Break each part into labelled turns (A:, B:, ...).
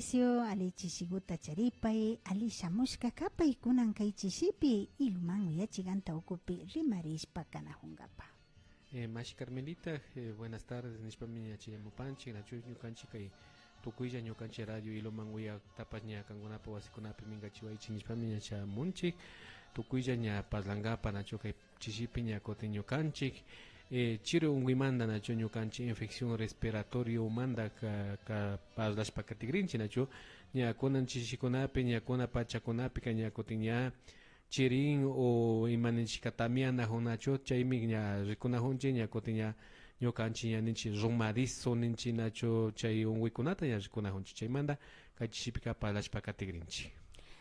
A: Patricio, ali chishiguta charipay, ali shamushka kapay kunan kay chishipi, iluman uyachiganta ukupi rimarishpa kanahungapa.
B: Mashi Carmelita, buenas tardes, Nishpami Chiyamupanchi, Nachu Ñukanchi kay Tukuya Ñukanchi Radio Iloman uya tapas ña kangunapi wasikunapi mingachiwaychi Nishpami Ñachamunchik, Tukuya ña Paslangapa Nachu kay chishipi ña kotin Ñukanchik. Chiro unguimanda nacho ñukanchi infección respiratorio manda ka paslas pakatigrinchi nacho ña kunan chishikunapi ña kuna pachakunapi ka ña kotiña chirin o imaninchikatamia nacho chaymi ña rikunahunchi ña kotiña ñukanchi ña ninchi rumadizo ninchi nacho chay unguikunata ña rikunahunchi chaymanda ka chishipi ka paslas pakatigrinchi.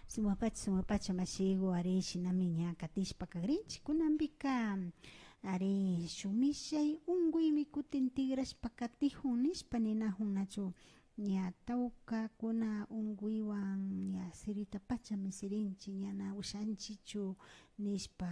A: Sumapacha masigo ari shinami ña katishpa kagrinchi kunambika ari shumishay unguimi kutin tigrashpa katihun nishpa ninahun nachu ña tawka kuna unguiwan ña sirita pachami sirinchi ñana ushanchichu nishpa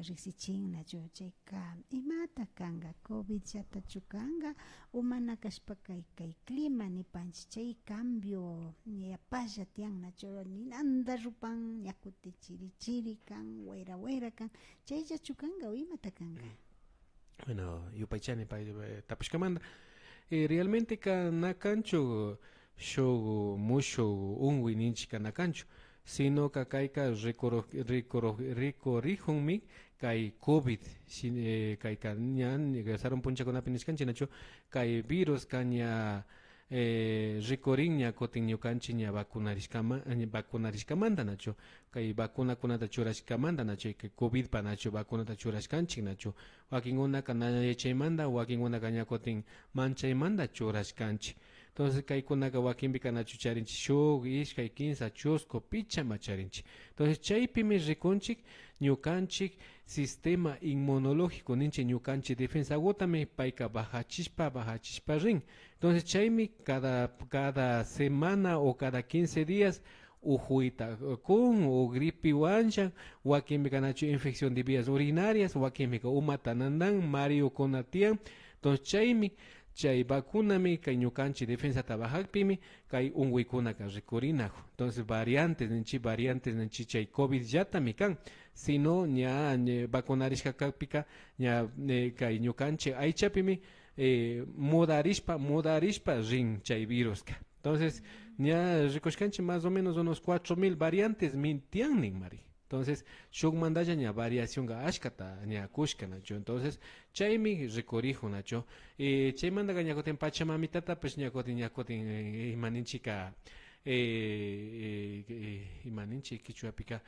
A: riksichin nachu chayka imata kanga COVID llatachu kanga umana kashpa kay clima nipanchik chay cambio ña palla tiyan nachu ninanda rupan ña kuti chiri chiri kan wayra kan chayllachu kanga o imata kanga.
B: Bueno, yupaychani tapashkamanda realmente kanakanchu shogu musho unwi ninchi kanakanchu sino kayka ricorrijunmi kay COVID kay kaña saron punchakunapi nishkanchi nachu kay virus kaña rikorin ña kotin ñukanchi ña vacunarishkamanta nachu kay vacunakunata churashkamanta nachu kay COVID pa nachu vacunata churashkanchik nachu wakinkunaka chaymanta wakinkunaka ña kotin manchaymanta churashkanchik. Entonces kaykunaka wakinpika nachu charinchik shuk ishkay kinsa chusku pichama charinchik. Entonces chaypimi rikunchik ñukanchik sistema inmunológico ninchi ñukanchik defensa gotami payka bajachishpa rin. Entonces chaymi cada semana o cada 15 días ujuita kun o gripe wanchan wakinpika nachu infección de vías urinarias wakinpika umatanandan mario konatian. Entonces chaymi chay vacunami kay ñukanchi defensa tabajakpimi kay unguikunaka rikurinajo. Entonces variantes ninchi chay COVID llatami kan sino ña vacunarishkakapika ña kay ñukanchi aychapimi mudarishpa rin chay viruska. Entonces ña rikushkanchi más o menos unos 4000 variantes mintiannin mari. Entonces, shuk mandaya ña variación ga ashkata ña kushka nacho. Entonces, chaymi rikuriju nacho. Chaymanda ga ñakotin pachamamitata pues ñakotin imaninchika imaninchi kichuapika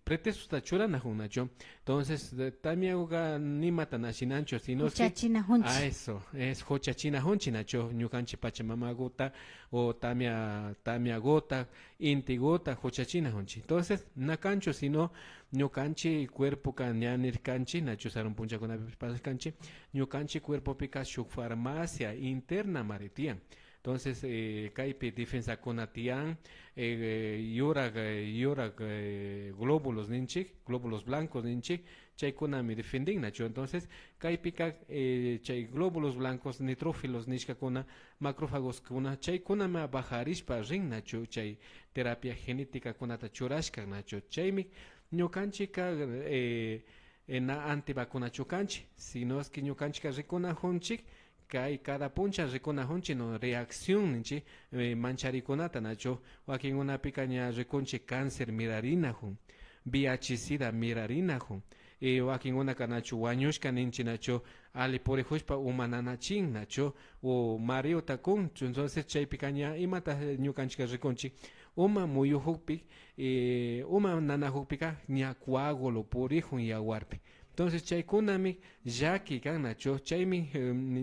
B: pretextos tachuranajun nacho. Entonces, tamiagoga nimata nashinancho sino eso es hochachinajunchi nacho ñukanchi pachamamagota o tamiagota intigota hochachinajunchi. Entonces, nakancho sino ñukanchi cuerpo kanyanirkanchi nacho saron punchakunapi paskanchi ñukanchi cuerpo pika shuk farmacia interna maritian. Entonces, kaypi defensa kunatian, yurak glóbulos ninchik, glóbulos blancos ninchik, chaykunami defendin nacho. Entonces, kaypika chay glóbulos blancos, nitrófilos nishkakuna, macrófagos kuna, chaykunama bajarishpa rin nacho, chay terapia genética kunata churashka nacho. Chaymi ñukanchika na antivacunachukanchi, sino es que ñukanchika rikunajunchik kay cada puncha rikunajunchi no reacción ninchi mancharikunata nacho wakinkunapika ña rikunchi cáncer mirarinajun VIH-Sida mirarinajun wakinkunaka nacho wañushka ninchi nacho ali purijushpa umananachin nacho o mariota kun. Entonces chaypika ña imata ñukanchika rikunchi uma muyujukpi uma nanajukpika ña coágulo purijun yawarpi. Entonces chaykunami llaki kan nacho chaymi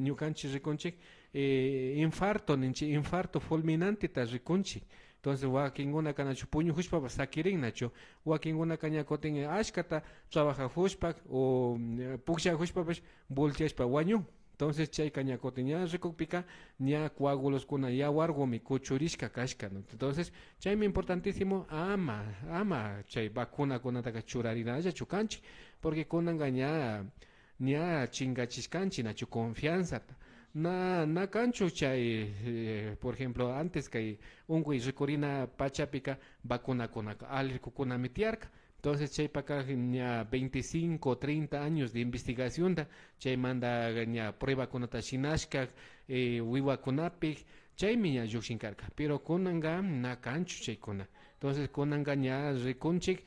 B: ñukanchi rikunchik infarto ninchi infarto fulminante ta rikunchik. Entonces wakinkunaka nacho puñujushpa sakirin nacho wakinkunaka ña kotin ashkata trabajajushpa o pukshajushpapish volteashpa wañun. Entonces chayka ña kotin ña rikukpika ña coágulos kuna yawargumi kuchurishka kashka. Entonces chaymi importantísimo ama chay vacuna kunataka churarinalla chukanchi porque kunanga ña chingachishkanchi nachu confianzata na cancho chay por ejemplo antes que un güey recorina pachapica vacuna con algo con metiarca entonces chay para acá ya 25 30 años de investigación da chay manda ya prueba con atashinashka wiwa con apic chay miya yoshinkarka pero con anga na cancho chay con entonces con anga ya reconchik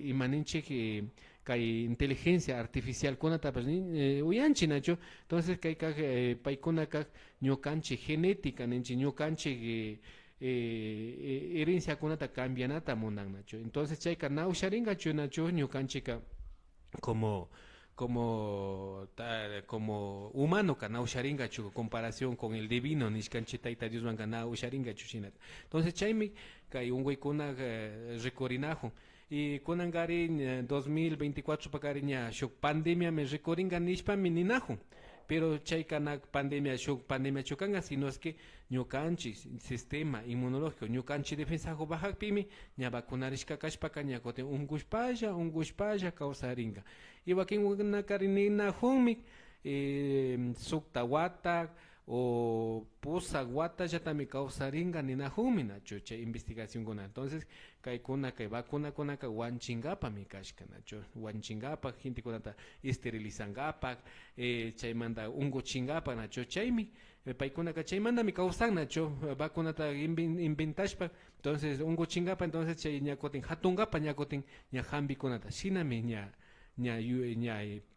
B: imaninchik kay inteligencia artificial kuna tapas ni uyanchi nacho entonces kay kag paikuna kag ñukanchik genética ninchi ñukanchik herencia kunata cambianata mundan nacho entonces chayka nausharinga chu nacho ñukanchika como como humano ka nausharinga chu comparación con el divino nishkanchi taita Dios manga nausharinga chu shinata entonces chaymi kay unguykuna recorinajo y kunangari 2024 pakariña shuk pandemia me recorringa nishpa mininajo pero chaykana pandemia shuk pandemia chukanga sino es que ñukanchi sistema inmunológico ñukanchi defensa jo bajapimi ña vacunarishka kashpaka ñakote ungushpalla kawsaringa y wakin wakarinina junmi sukta wata o pusa guata ya también causaringa ni na humina chucha investigación con entonces kay kuna kay vacuna kuna ka wanchingapa mi kashka nacho wanchingapa gente kunata esterilizangapa chay manda ungo chingapa nacho chaymi paikuna ka chay manda mi causan nacho vacuna ta inventashpa entonces ungo chingapa entonces chay ñakotin hatungapa ñakotin ña hambi kunata shinami ña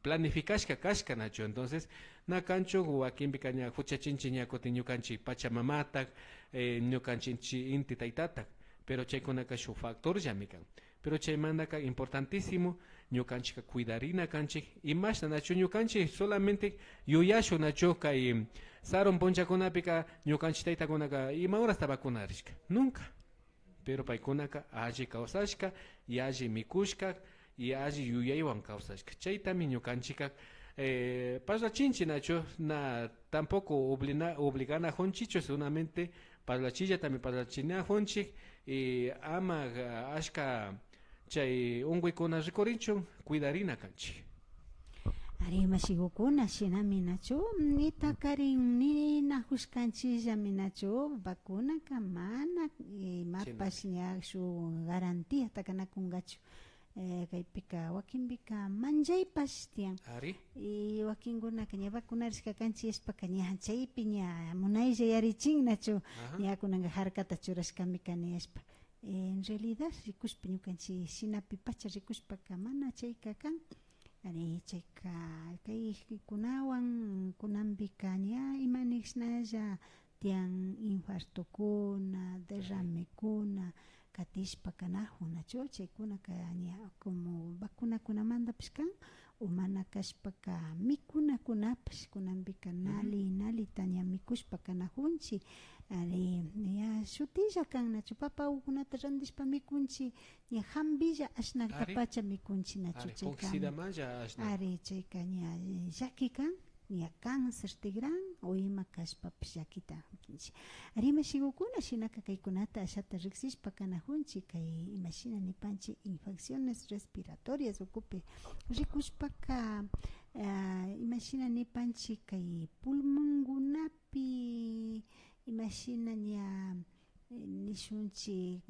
B: planificashka kashka nacho entonces na cancho huaquimbi caña huchachinchi ñacotin ñucanchi pachamamata ñucanchinchi inti taitatak pero chay kunaka shu factor llamican pero chay mandaka importantísimo ñucanchica cuidarina canchi y más nacho ñucanchi solamente yuyasho nacho kay saron ponchakunapika ñucanchi taitakunaka ima horas vacunarishka nunca pero paykunaka alli kawsashka y alli mikushka y alli yuyaywan kawsashka chaytami ñucanchica para chinchi nacho na tampoco obligana honchicho solamente para la chilla también para la china honchi ama ashka chay ungwikuna rikorincho cuidarina kanchi
A: Ari masigukuna shinami nacho nita karin ni najuskanchi llami nacho vacuna kamana mapas ya su garantía takana kungacho kaypika wakinpika manchaypas tiyan y wakinkuna ña vacunarishka kanchishpa ña chaypi ña munaylla yarichin nachu ña kunanka harkata churashkami niyashpa en realidad rikushpa ñukanchik shinapi pacha rikushpaka mana chayka kan ari chayka kay kunawan kunanpika ña imanishñalla tiyan infartokuna derramekuna katishpa kanajun nacho chaykuna ña como vacunakunamanta kan umana kashpaka mikunakunapas kunanpika nalita ña mikushpa kanajunchik ari ña shutilla kan nacho papa ukunata randishpa mikunchik ña hampilla ashnakta pacha mikunchik nacho chayka ari chayka ña llaki kan ña cáncer tigran o ima kashpapas llakita ari mashigukuna shinaka kaykunata ashata riksishpa kanajunchik kay imashina nipanchik infecciones respiratorias ukupi rikushpaka imashina nipanchik kay pulmonkunapi imashina ña nishunchik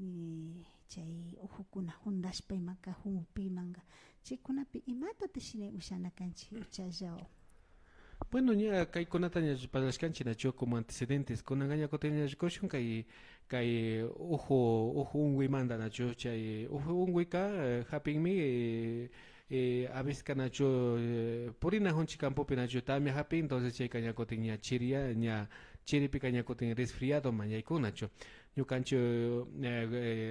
A: chay ujukuna hundashpa imaka humupimanga chaykunapi imatata shina ushana kanchik uchalla
B: bueno ña kay kunata ña ripashkanchik nacho como antecedentes kunanqa kotin rikushun kay uju unguymanta nacho chay uju unguyka hapinmi a veces nacho purina hunchik campopi nacho tamia hapin entonces chayka ña kotin ña chiria ña chiripika ña kotin resfriado mañaykun nacho ñukanchik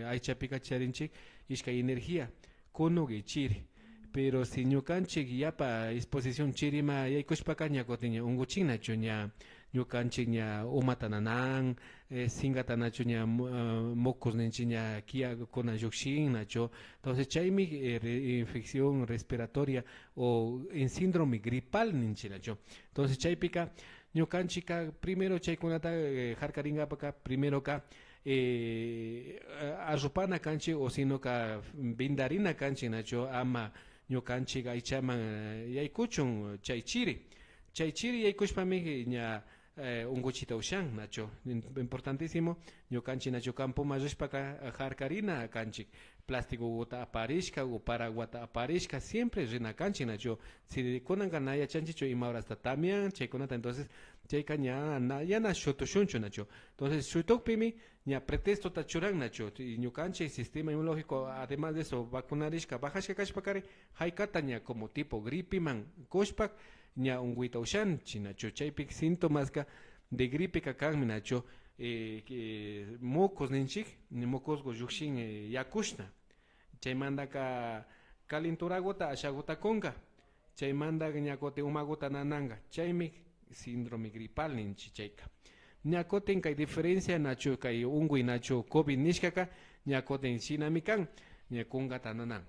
B: aychapika charinchik ishkay energía kunuki chiri pero si ñukanchik yapa exposición chirima yaykushpaka ñakotin ña unguchin nacho ña ñukanchik ña umata nanan singata nacho ña mocos ninchik ña kiyakuna llukshin nacho entonces chaymi infección respiratoria o en síndrome gripal ninchik nacho entonces chaypika ñukanchika primero chaykunata harkaringapaka primero ka arrupana kanchik o sino ka vindarina kanchik nacho ama ñukanchik aychaman yaykuchun chay chiri chay chiri yaykushpami ña unguchita ushan nacho importantísimo ñukanchik nacho campo marishpaka harkarina kanchik plástico gota aparishka o paraguata aparishka siempre rina kanchik nacho si kunanka na yachanchichu ima horas tatamian chaykunata entonces chayka ya na shutushunchu nacho entonces shutokpimi ña pretexto tachuran nacho y ñukanchik sistema inmunológico además de eso vacunarishka bajashka kashpakari haykata ña como tipo gripiman kushpak ña unguita ushanchi nacho chaypik síntomaska de gripe kakanmi nacho mocos ninchik mocosgo llukshin yakushna chaymandaka calenturagota ashagota konga chaymandaka ñakote umagota nananga chaymi síndrome gripal ninchi chayka ñakoten kay diferencia nacho kay ungui nacho covid nishkaka ñakoten shinami kan ña kongata nanan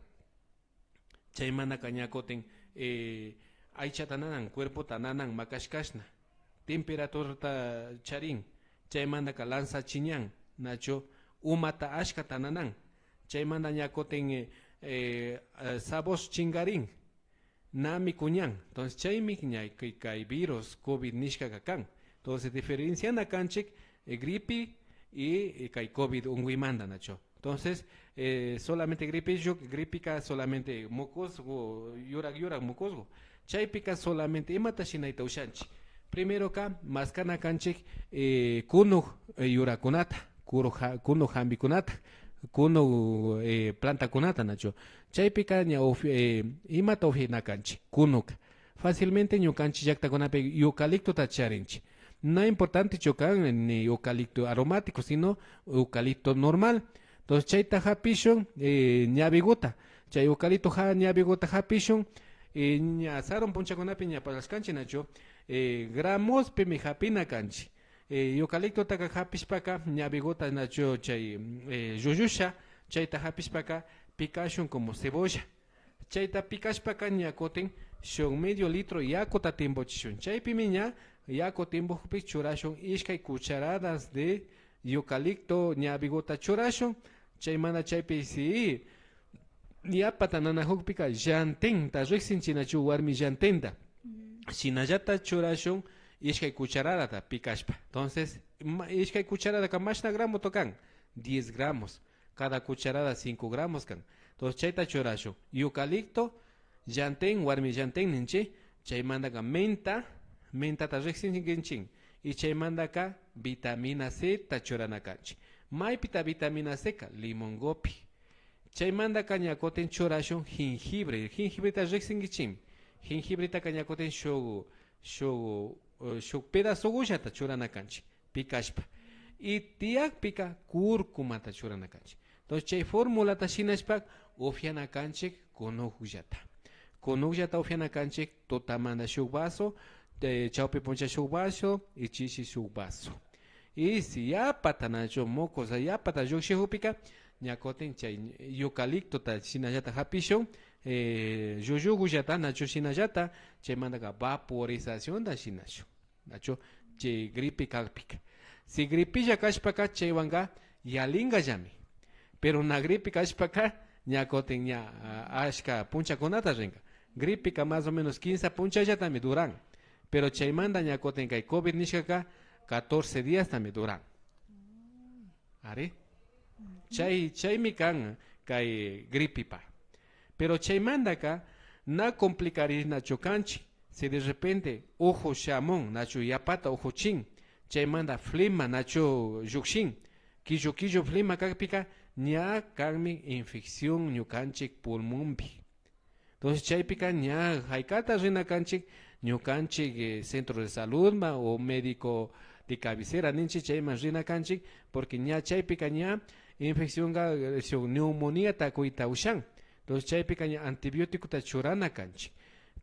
B: chaymandaka ñakoten aychata nanan cuerpota nanan makashkashna temperaturata charin chaymandaka lanza chiñan nacho umata ashkata nanan chaymanda ñakoten sabos chingarin nami kuñan entonces chaymi ña kay virus covid nishkaka kan entonces diferenciana kanchik gripe y kay covid unguimanda nacho entonces solamente gripica solamente mocosgo yurak mocosgo chaypika solamente imata shinayta ushanchi primero ka maskana kanchik kuno yurakunata kuno hambikunata kuno plantakunata nacho chaypika ña imata ufina kanchik kunuka fácilmente ñukanchik llaktakunapi eucaliptota charinchi no importante chocan ni eucalipto aromático sino eucalipto normal entonces chayta hapishun ñabiguta chay eucalipto ñabiguta hapishun ña saron punchakunapi ña parashkanchi nacho gramospi mi hapina kanchi eucalipto taka hapishpaka ñabiguta nacho chay yuyusha chayta hapishpaka pikashun como cebolla chayta pikashpaka ñakoten shun medio litro yakuta timbochishun chaypimi ña yaku timbukpi churashun ishkay cucharadas de eucalipto ñabiguta churashun chaymana chaypi si yapata nanahukpika llantenta riqsinchi nachu warmi llantenta shinallata churashun ishkay cucharadata pikashpa entonces ishkay cucharadaka mashna gramo tocan 10 gramos cada cucharada 5 gramos kan entonces chayta churashun eucalipto llanten warmi llanten ninchi chaymandaka mentata riqsinkinchin y chaymandaka vitamina C ta churanakanchi maypita vitamina C ka limongopi chaymandaka ñakoten churashun jengibreta riqsinkichim jengibreta ñakoten shuk pedazo ullata churanakanchi pikashpa y tiyakpika curcumata churanakanchi entonces chay formulata shinashpak ufyanakanchik kunullata ufyanakanchik tutamanda shuk vaso chawpi puncha shuk vaso y chishi shuk vaso y si yapata nacho mocos yapata lluqshikupika ñakoten chay eucaliptota shinallata hapishun yuyugullata nacho shinallata chaymandaka vaporizacionta shinashun nacho chay gripe kakpika si gripilla kashpaka chaywanka yalingallami pero na gripe kashpaka ñakoten ña ashka punchakunata rinka gripika más o menos 15 punchallatami duran pero chaymanda ñakoten kay covid nishkaka 14 días también duran ari chaymi kan kay gripipa pero chaymandaka na complicari nacho kanchi si de repente ojo shamon nacho yapata ojo chin chaymanda flema nacho yukshin killo flema kakpika ña kanmi infección ñukanchik pulmonpi entonces chaypika ña haykata rina kanchik ñukanchik centro de salud o médico de cabecera ninchi chayman rina kanchik porque ña chaypika ña infección ga neumonía ta kuita ushan entonces chaypika ña antibiótico ta churana kanchik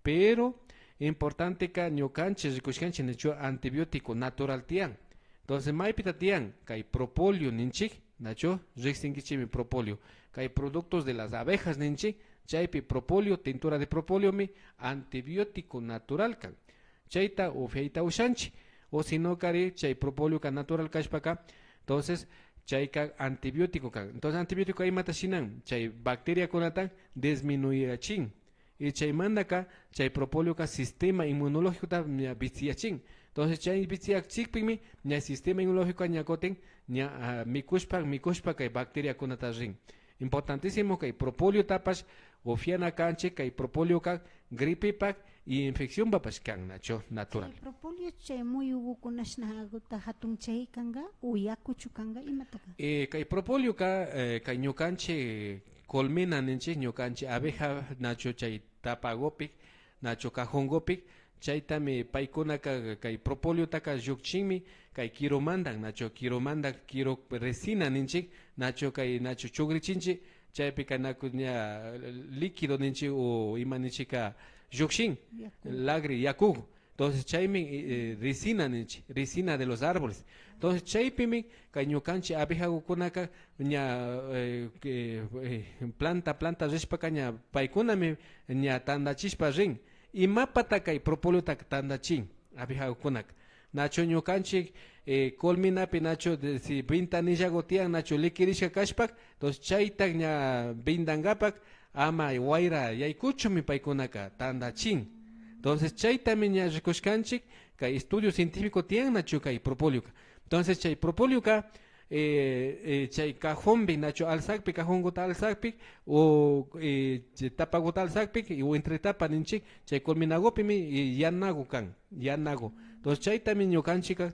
B: pero importante ka ñukanchik rikushkanchik nacho antibiótico natural tiyan entonces maypita tiyan kay propóleo ninchik nacho riqsinkichimi propóleo kay productos de las abejas ninchik chaypi propóleo tintura de propóleo mi antibiótico natural kan chayta ufyayta ushanchik o si no kari chay propóleo ka natural kashpaka entonces chayka antibiótico kan entonces antibiótico aymata shinan chay bacteria kunatan disminuyachin y chaymanta ka chay propóleo ka sistema inmunológico ta ña viciachin. Entonces chay viciachikpimi ña sistema inmunológico ñakoten ña mikushpa kay bacteria kunata rin. Importantísimo kay propóleo tapas ofiana kanche kay propóleo ka gripe pak y infección papas kan nacho natural.
A: Chay propóleo chay muy ugukunash na aguta hatun chay kanga uyakuchu kanga imataka.
B: Kay propóleo ka kay ñukanche colmena ninche ñukanche abeja nacho chay tapagopik nacho cajongopik chaytami paykuna kay propóleo taka llukchinmi kay quiromandan nacho quiro resina ninchik nacho kay nacho chugrichinchi chaypi kanaku ña líquido ninchi o ima ninchika llukshin lagri yakugu. Entonces chaymi resina de los árboles. Entonces chaypimi kay ñukanchi abejakukunaka ña planta rishpaka ña paykunami ña tandachishpa rin imapata kay propóleo tandachin abejakukunaka nacho ñukanchik colminapi nacho si ventanillago tiyan nacho liquidishka kashpak entonces chayta ña vindangapak ama wayra yaykuchumi paykunaka tandachin. Entonces chaytami ña rikushkanchik kay estudio científico tiyan nacho kay propóleo. Entonces chay propóleo chay cajombi nacho alsakpi cajongota alsakpi o tapagota alsakpi o entre tapa ninchik chay colminagopimi yanago kan yanago. Entonces chaytami ñukanchika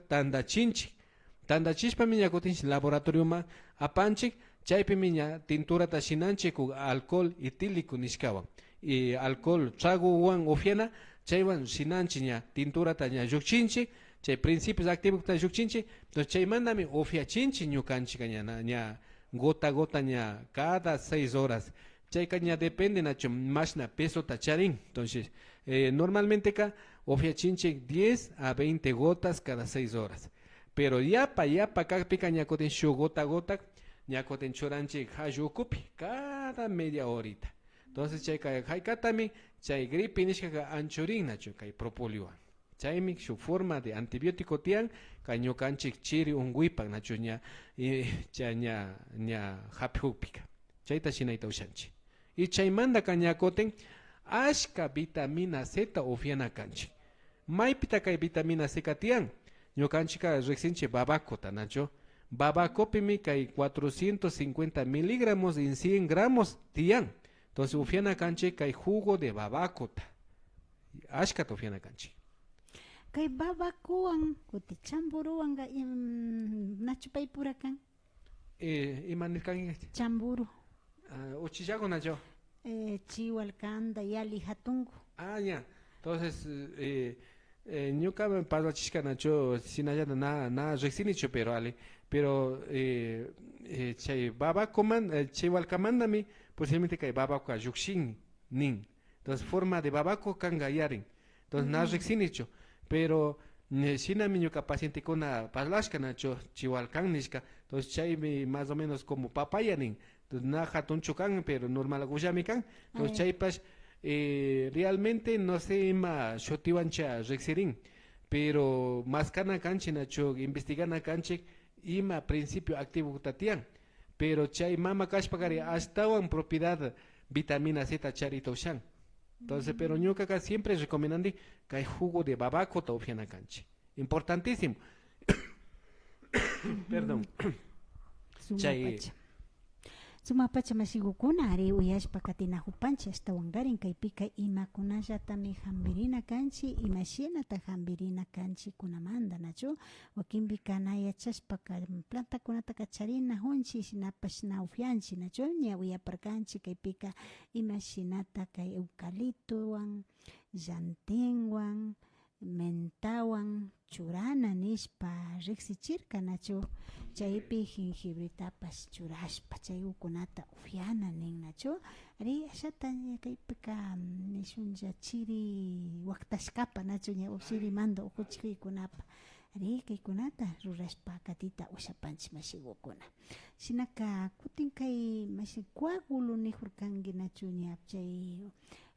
B: tandachishpami ñakutinchik laboratorio ma apanchik chaypimi ña tinturata shinanchik alcohol etílico nishkawan y alcohol tragowan ofiana chaywan shinanchik ña tinturata ña llukchinchik chay principios activos ta llukchinchik entonces chaymantami ofiachinchik ñukanchika ña gota ña cada 6 horas chayka ña depende nacho mashna peso ta charin. Entonces normalmente ka ofiachinchik 10 a 20 gotas cada 6 horas pero yapa kakpika ñakotin shu gota ñakotin churanchik hayukupi cada media horita. Entonces chayka haykatami chay gripe nishkaka anchurin nacho kay propóleo chaymi su forma de antibiótico tiyan kay ñukanchik chiri unguipak nacho ña hapihukpika chayta shinayta ushanchik y chaymanta ka ñakotin ashka vitamina Z ofiana kanchik. Maypita kay vitamina C ka tiyan ñukanchika riqsinchik babakota nacho babakopimi kay 450 miligramos en 100 gramos tiyan. Entonces ufiana kanchik kay jugo de babakota ashkata ufiana kanchik.
A: Kay babakuwan kuti chamburuwanga nacho paypura kan
B: imanirkan
A: chamburu
B: uchillago nacho
A: chiwalkanda yali hatungu
B: ya entonces ñuka parlachishka nacho sinallata na riqsinichu pero chay babakuman chiwalkamandami posiblemente kay babaku llukshin nin entonces forma de babaku kanga yarin entonces na riqsinichu pero shinami ñuka paciente kuna parlashka nacho chiwalkan nishka entonces chaymi más o menos como papaya nin entonces na hatunchu kan pero normal gullami kan entonces chaypash realmente no sé ima shotiwancha riqsirin pero más kana kanchi nacho investigana kanchik ima principio activo tatian pero chay mama kashpakari astawan propiedad vitamina Z charito shan. Entonces, pero ñuka acá siempre recomendandi kay jugo de babacota ufiana kanchi. Importantísimo. Perdón. Chay
A: sumapacha masigukuna ari uyashpa katinahupancha hasta wangarin kaypika imakunallatami hambirina kanchi imashinata hambirina kanchi kunamanda nacho wakinpi kanayachashpaka plantakunata kacharina hunchi shinapash na ufianchi nacho ña uyaparkanchi kaypika imashinata kay eucaliptowan llantinwan mentawan churana nishpa riqsichirka nacho chaypi jengibritapas churashpa chay ukunata ufiana nin nacho ari ashata kaypika nishunlla chiri waktashkapa nacho ña usirimanda ujuchikuykunapa ari kaykunata rurashpa katita ushapanchik mashigukuna shinaka kutin kay mashi coágulo nijurkanki nacho ña chay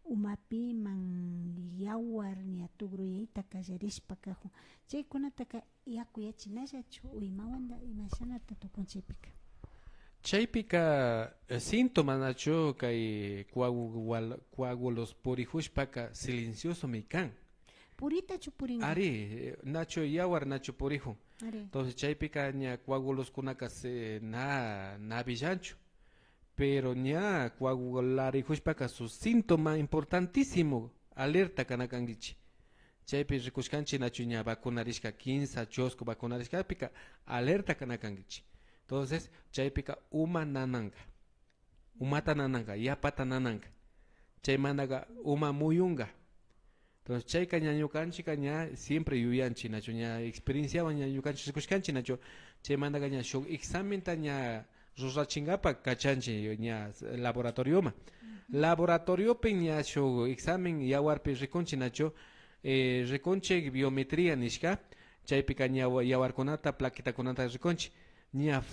A: umapiman yawar ña tugruyayta kallarishpa kajun chaykunataka yakuyachinallachu uymawanta imashanata tukunchaypika
B: Chaypika síntoma nacho kay coágulos purihushpaka silencioso mi kan.
A: Purita chupuringa.
B: Ari, nacho yawar nacho purihu.
A: Are.
B: Entonces chaypika ña coágulos kunaka se na villancho. Pero ña coagularihushpaka su síntoma importantísimo alerta kanakangichi. Chaypi rikushkanchi nacho ña vacunarishka 15 chosco vacunarishkapika alerta kanakangichi. Entonces chaypika umata nananga, yapata nananga. Chaymanaga uma muyunga. Entonces chayka ña ñukanchika ña siempre yuyanchi nacho ña experiencia ña ñukanchik rikushkanchi nacho chaymanaga ña shuk examenta ña rurachingapa kachanchi ña laboratorioma. Laboratoriopi ña shuk examen yawarpi rikunchi nacho rikunchik biometría nishka chaypika ña yawarkunata plaquitakunata rikunchi. Ña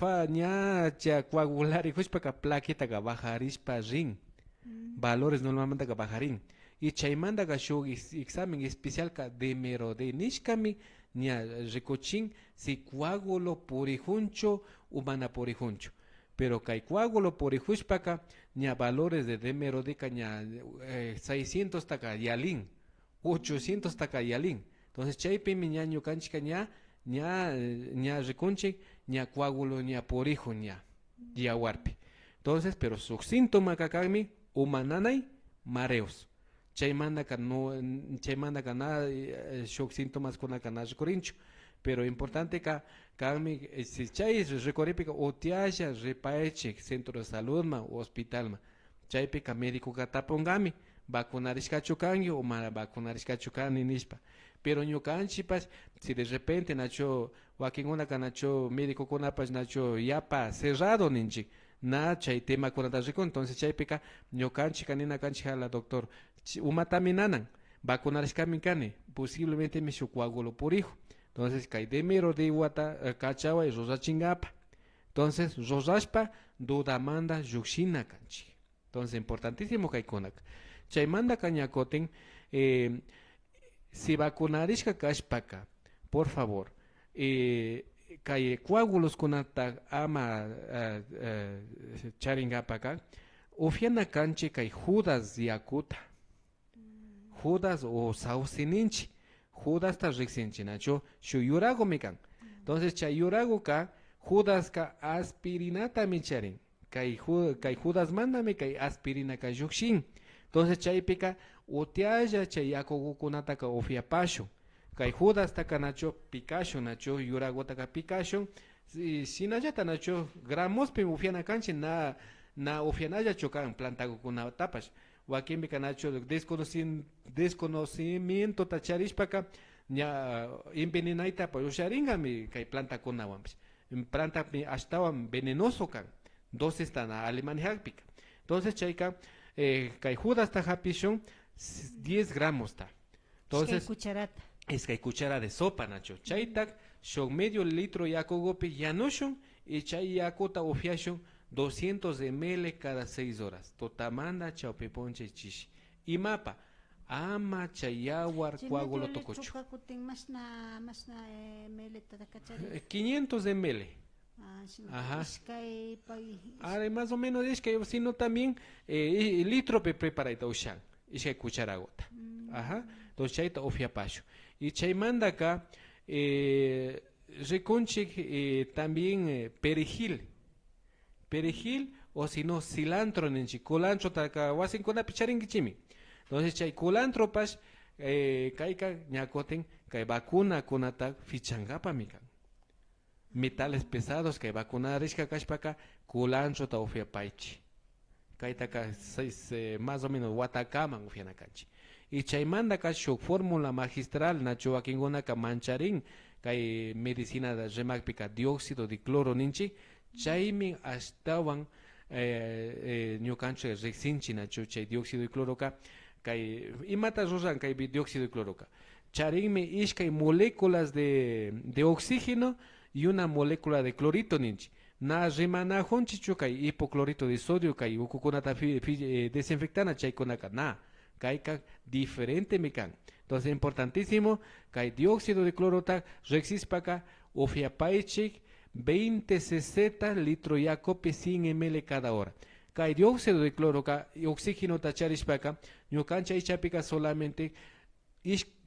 B: cha coagularihushpaka plaquitaga bajarishpa rin. Valores normalmente bajarin. Y chaymanda shuk examen especial ka demero de nishkami ña rikuchin si coágulo purihuncho humana purihuncho. Pero kay coágulo purihushpaka ña valores de demero de ña 600 taka yalin, 800 taka yalin. Entonces chaypi mi ña ñukanchika ña rikunchik ña coágulo ña purihu ña yawarpi. Entonces, pero su síntoma kakami humananay mareos. Chaymanda ka nada shok síntomas kunaka na rikurinchu. Pero importante kami si chay rikuripika utiasha ripaychik centro de salud ma hospital ma. Chaypika médico katapongami vacunarishkachu kangi o mara vacunarishkachu kani nishpa. Pero ñukanchipas si de repente nacho wakinkunaka nacho médico kunapas nacho yapa cerrado ninchik na chay tema kunata rikun. Entonces chaypika ñukanchika nina kanchika la doctor umatami nanan vacunarishkami kani posiblemente mi shuk coágulo purihu. Entonces kay demero de wata kachawa y rosachingapa. Entonces rosashpa dudamanda yukshina kanchik. Entonces importantísimo kay kunak. Chaymanda kañakotin si vacunarishka kashpaka, por favor, kay coágulos kunata ama charingapaka, ufiana kanchi kay Judas yakuta. Judas o sausininchi. Judas ta riksinchi nacho shu yurago mikan. Entonces chay yurago ka Judas ka aspirinata micharin. Kay Judas mandame kay aspirina ka yukshin. Entonces chaypika utiaya chay yakukunata ka ufiapashu. Kay Judas taka nacho pikashu nacho yurago taka pikashu. Sinayata nacho gramospi ufiana kanchi na ufianaya chokan plantago tapas. Wakin nacho desconocimiento tacharishpaka ña envenenaita pa usharingami kay planta kunawanpish. Planta ashtawan venenoso kan. Dosis están alemanjapika. Entonces chayka kay Judas ta hapishun 10 gramos ta. Entonces es que hay cuchara de sopa nacho. Chaytak shon medio litro yakogopi yanushun y chay yakota ufiashun 200 ml cada 6 horas. Totamanda chaupeponche chishi. Y mapa. Ama chayawar coágulo tococho. 500 ml. Ajá. Ahora más o menos es que sino también litro prepara ita ushan. Es que cuchara gota. Ajá. Entonces chayta ofia pacho. Y chaymanda acá reconchik también perejil. Perejil o si no cilantro nenchi. Culantro taka wasin kona picharingichimi. Entonces chay culantro pas kaika ñakoten kay vacuna kunata fichangapa mikan. Metales pesados que vacunar es que kashpaka culantro ta ofia paichi. Kaitaka más o menos watakaman ufiana kanchi. Y chaymanda ka shuk fórmula magistral nacho akingona ka mancharin kay medicina da remakpika dióxido de cloro ninchi chaymi ashtawan ñukancho rexinchi nacho chay dióxido de cloro ka kay imata rosan kay dióxido de cloro ka charinmi ishkay moléculas de oxígeno y una molécula de clorito ninchi. Na rimanajon chichukai hipoclorito de sodio kai ukukunata desinfectana chaykunaka na kaika diferente mecan. Entonces importantísimo kai dióxido de cloro ta rexispaka ofiapaichik 20 60 litro yacopi 100 ml cada hora. Kay dióxido de cloro ka oxígeno tacharishpaka ñukancha ichapika solamente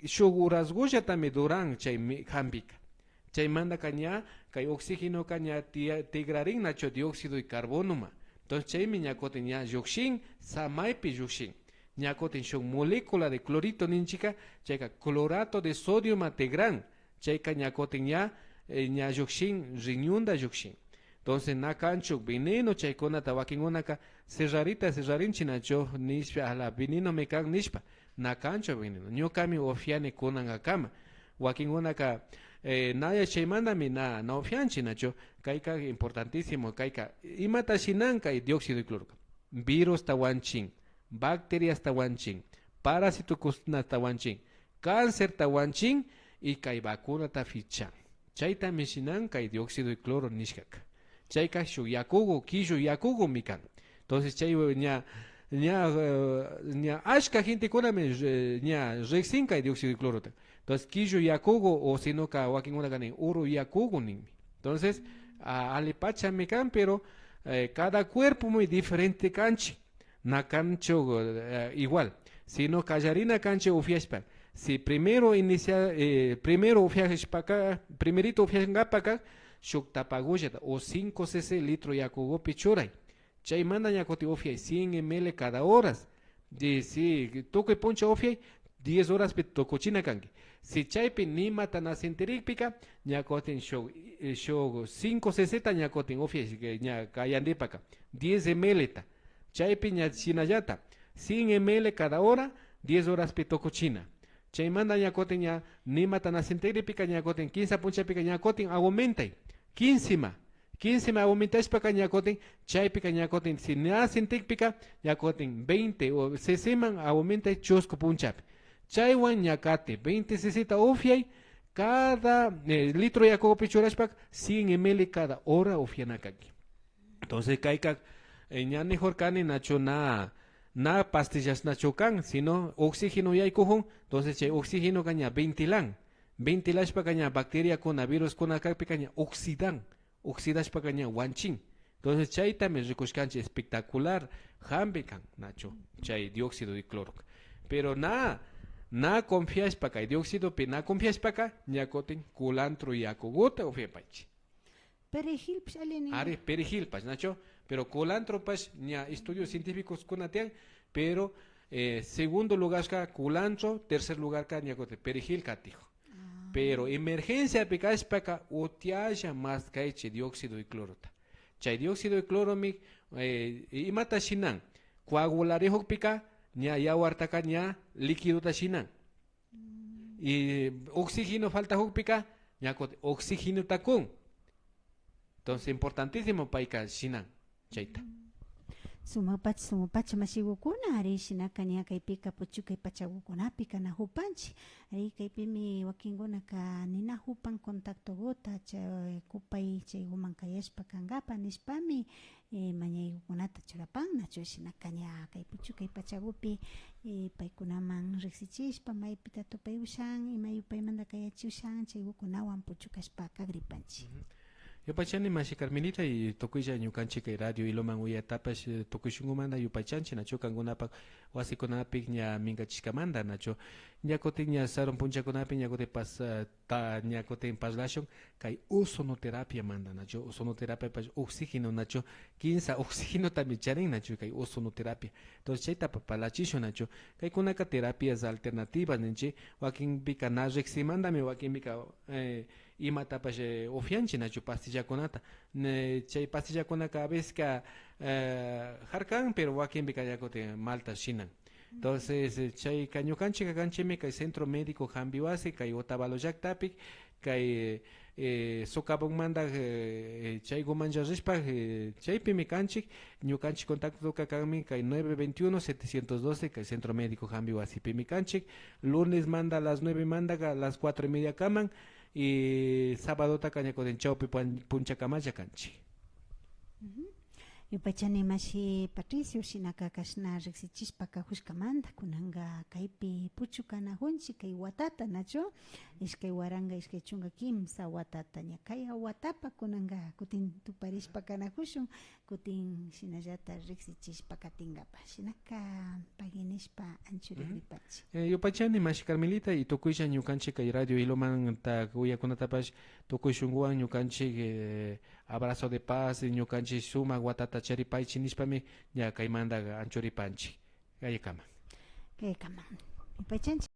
B: shuguras tami duran chay hampika. Chay manda kaña kay oxígeno kaña tigrarin nacho dióxido de carbono ma. Entonces chay mi ñakotin ña yukshin samaipi yukshin. Ñakotin shuk molécula de clorito ninchika chayka clorato de sodio ma tigran. Chayka ñakotin ña yukshin riñunda yukshin. Entonces na kanchuk veneno chaykunata wakinkunaka cerrarinchi nacho nishpa ala veneno me kan nishpa na kancho veneno ñukami ofiane kunan akama wakinkunaka naya chaymandami na ofianchi nacho kayka importantísimo kayka imata shinan kay dióxido de cloro virus tawanchin bacterias tawanchin parasitokusna tawanchin cáncer tawanchin y kay vacunata fichan chaytami shinan kay dióxido de cloro nishkaka chayka shuk yakugu kishu yakugu mikan entonces chay ña ashka gente kunami ña rexinka dióxido de cloro entonces kishu yakugu o sino ka wakinkuna kani uru yakugu ninmi entonces alipacha mikan pero cada cuerpo muy diferente kanchi na kancho igual sino kallarina kanchi ufiashpa si primero ufiashpaka primerito ufiashpaka shuk tapagullata o 5 cc litro yakugopi churay chay manda ñakoti ofiay 100 ml cada horas de si toque poncha ofiay 10 horas pe tocochina kanki si chaypi nimata nasenterikpika ñakotin shuk 5 cc ta ñakotin ofiay ña kayandipaka 10 ml ta chaypi ña chinallata 100 ml cada hora 10 horas pe tocochina chay manda ñakotin ña nimata nasenterikpika ñakotin 15 punchapika ñakotin aumentay 15 aumentashpaka ñakotin chaypika ñakotin si nasentikpika ñakotin 20 o 60 aumenta chusco punchapi chaywan ñakate 20 cc ofiay cada litro yakupi churashpak 100 ml cada hora ofianakaki entonces kayka ña mejor kani nacho na pastillas nacho kan sino oxígeno yaykujun entonces chay oxígeno kaña ventilashpa ña bacteria kuna virus kuna kakpika ña oxidashpa ña wanchin entonces chaytami rikushkanchi espectacular hambekan nacho chay dióxido de cloro pero na confiashpa kay dióxido pe na confiashpaka ñakotin culantro yakuguta ufiapachi
A: perejil pues aleni
B: are perejil pas nacho pero culantro pas ña estudios científicos kunatian pero segundo lugar ka culantro tercer lugar ka ñakotin perejil katijo pero emergencia picashpaka utiaya más kayche dióxido de cloro chay dióxido de cloro mi imata shinan coagularejo pica ña yawartaka ña líquido ta shinan y oxígeno falta pica ña oxígeno takun entonces importantísimo paika shinan chayta
A: sumapach masigukuna ari shinakanya kaypika puchu kay pachagukunapi kana hupanchi ari kaypimi wakinkunaka nina hupan contacto gota chay kupay chay humankayashpa kankapa nispami mañaykunata churapan nacho shinakanya kay puchu kay pachagupi paykunaman riqsichishpa maypita tupay ushan imayupaymanta kayachi ushan chaykunawan puchukashpa kagripanchi
B: Yupachani mashi Carmelita y tokuya ñukanchi kay radio iloman uyatapash tokushungumanda yupachanchi nacho kankunapak wasikunapi ña minkachishkamanta nacho ñakutin ña saron punchakunapi ñakutin ñakutin paslashun kay ozonoterapia manda nacho ozonoterapia pas oxígeno nacho 15 oxígeno también charin nacho kay ozonoterapia entonces chayta papalachisho nacho kay kunaka terapias alternativas ninchi wakin pika na reximandami wakin pika imatapash ofianchi nacho pastillakunata chay pastillakunaka a veces ka harkan pero wakin pika yakutin malta shinan entonces chay kañukanchi kakanchimi kay centro médico hambiwasi kay otavalollaktapik kay sokapukmanta chaykumanta rishpa chaypimi kanchik ñukanchik contacto kanmi kay 921-712 kay centro médico hambiwasipimi kanchik lunes manda a las 9 manda a las 4:30 kaman y sábado ta kañakotin chawpi punchakamalla kanchik
A: Yupachani mashi Patricio shinakakashna riksichishpaka hushkamanta kunanga kaypi puchukanahunchik kay watata nacho ishkay waranga ishkay chunka kimsa watata ñakay watapa kunanga kutin tuparishpa kanakushun kutin shinallata riksichishpa katingapa shinaka paginishpa anchurigripachik.
B: Yupachani mashi Carmelita y tukuysha ñukanchik kay radio Ilomanta kuyakunatapash tukushunguwan ñukanchik abrazo de paz ñukanchik sumak watata charipaychik nishpami ña kaymanta anchuripanchik. Kaykama.
A: Kaykama. Yupachanchik